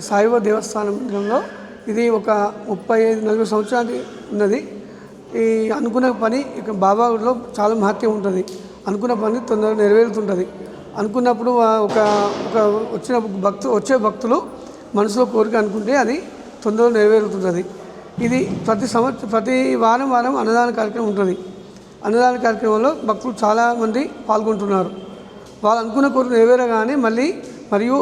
సాయిబాబా దేవస్థానంలో ఇది ఒక 35-40 సంవత్సరాలు ఉన్నది. ఈ అనుకున్న పని ఇక బాబాలో చాలా మహత్యం ఉంటుంది. అనుకున్న పని తొందరగా నెరవేరుతుంటుంది. అనుకున్నప్పుడు ఒక వచ్చే భక్తులు మనసులో కోరిక అనుకుంటే అది తొందరగా నెరవేరుతుంటుంది. ఇది ప్రతి వారం అన్నదాన కార్యక్రమం ఉంటుంది. అన్నదాన కార్యక్రమంలో భక్తులు చాలామంది పాల్గొంటున్నారు. వాళ్ళు అనుకున్న కోరిక నెరవేరగానే మళ్ళీ మరియు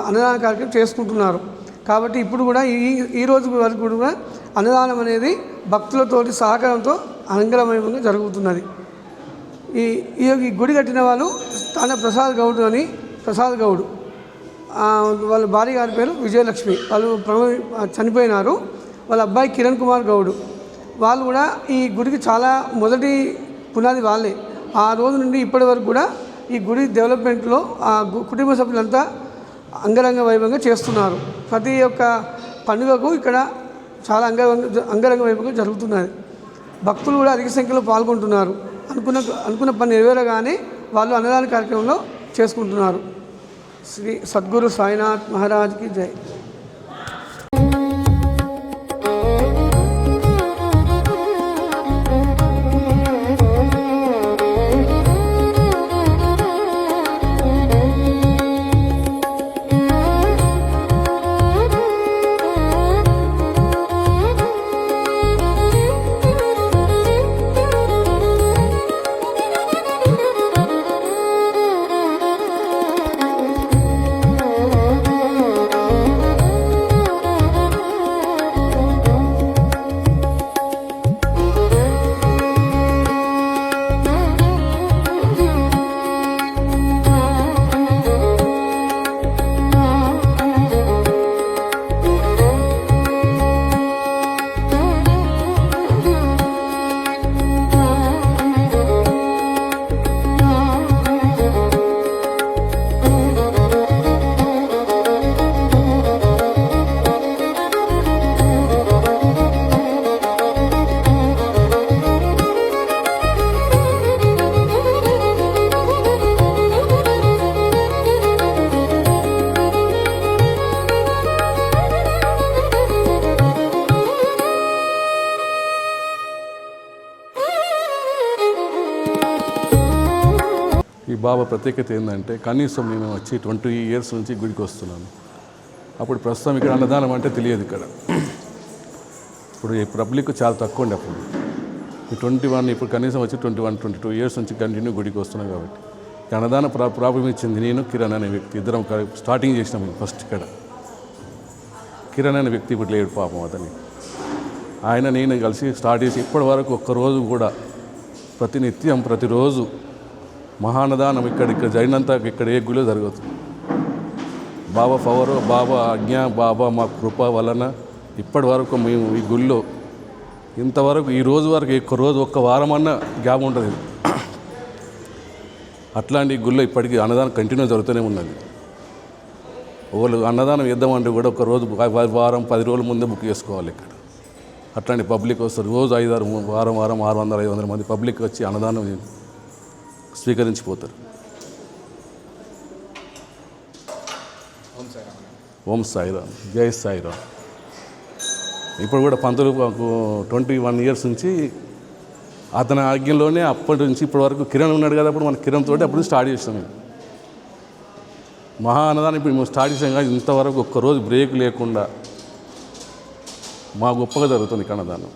అన్నదాన కార్యక్రమం చేసుకుంటున్నారు. కాబట్టి ఇప్పుడు కూడా ఈ రోజు వరకు కూడా అన్నదానం అనేది భక్తులతోటి సహకారంతో అంగరంగ జరుగుతున్నది. ఈ గుడి కట్టిన వాళ్ళు తాన ప్రసాద్ గౌడ్ వాళ్ళ భార్య గారి పేరు విజయలక్ష్మి. వాళ్ళు చనిపోయినారు. వాళ్ళ అబ్బాయి కిరణ్ కుమార్ గౌడ్. వాళ్ళు కూడా ఈ గుడికి చాలా మొదటి పునాది వాళ్ళే. ఆ రోజు నుండి ఇప్పటి వరకు కూడా ఈ గుడి డెవలప్మెంట్లో ఆ కుటుంబ సభ్యులంతా అంగరంగ వైభవంగా చేస్తున్నారు. ప్రతి ఒక్క పండుగకు ఇక్కడ చాలా అంగరంగ వైభవంగా జరుగుతున్నది. భక్తులు కూడా అధిక సంఖ్యలో పాల్గొంటున్నారు. అనుకున్న పని నెరవేరగానే వాళ్ళు అన్నదాన కార్యక్రమంలో చేసుకుంటున్నారు. శ్రీ సద్గురు సాయినాథ్ మహారాజ్కి జై. ఈ బాబా ప్రత్యేకత ఏంటంటే కనీసం నేను వచ్చి 20 years నుంచి గుడికి వస్తున్నాను. అప్పుడు ప్రస్తుతం ఇక్కడ అన్నదానం అంటే తెలియదు. ఇక్కడ ఇప్పుడు ఈ పబ్లిక్ చాలా తక్కువ ఉండే అప్పుడు. ఈ 21 ఇప్పుడు కనీసం వచ్చి 22 years నుంచి కంటిన్యూ గుడికి వస్తున్నాను. కాబట్టి ఈ అన్నదాన ప్రాబ్లం ఇచ్చింది నేను కిరణ్ అనే వ్యక్తి. ఇద్దరం స్టార్టింగ్ చేసినాము ఫస్ట్. ఇక్కడ కిరణ్ అనే వ్యక్తి ఇప్పుడు లేడు పాపం. అతని ఆయన నేను కలిసి స్టార్ట్ చేసి ఇప్పటి వరకు ఒక్కరోజు కూడా ప్రతినిత్యం ప్రతిరోజు మహానదానం ఇక్కడ జరిగినంత ఇక్కడ ఏ గుడిలో జరగదు. బాబా పవర్, బాబా ఆజ్ఞ, బాబా మా కృప వలన ఇప్పటి వరకు మేము ఈ గుడిలో ఇంతవరకు ఈ రోజు వరకు ఒక్క వారం అన్న గ్యాప్ ఉంటుంది. అట్లాంటి గుడిలో ఇప్పటికీ అన్నదానం కంటిన్యూ జరుగుతూనే ఉన్నది. వాళ్ళు అన్నదానం ఇద్దామంటే కూడా ఒక రోజు వారం 10 రోజుల ముందే బుక్ చేసుకోవాలి. ఇక్కడ అట్లాంటి పబ్లిక్ వస్తారు. రోజు 5-6 వారం 600-500 మంది పబ్లిక్ వచ్చి అన్నదానం స్వీకరించిపోతారు. ఓం సాయిరామ్, జై సాయిరామ్. ఇప్పుడు కూడా పంతులు 21 years నుంచి అతని ఆజ్ఞలోనే అప్పటి నుంచి ఇప్పటి వరకు కిరణ్ ఉన్నాడు కదా. అప్పుడు మన కిరణ్ తోటి అప్పుడు స్టార్ట్ చేస్తాం. మహా అన్నదానం ఇప్పుడు మేము స్టార్ట్ చేసాం కానీ ఇంతవరకు ఒక్కరోజు బ్రేక్ లేకుండా మా గొప్పగా జరుగుతుంది అన్నదానం.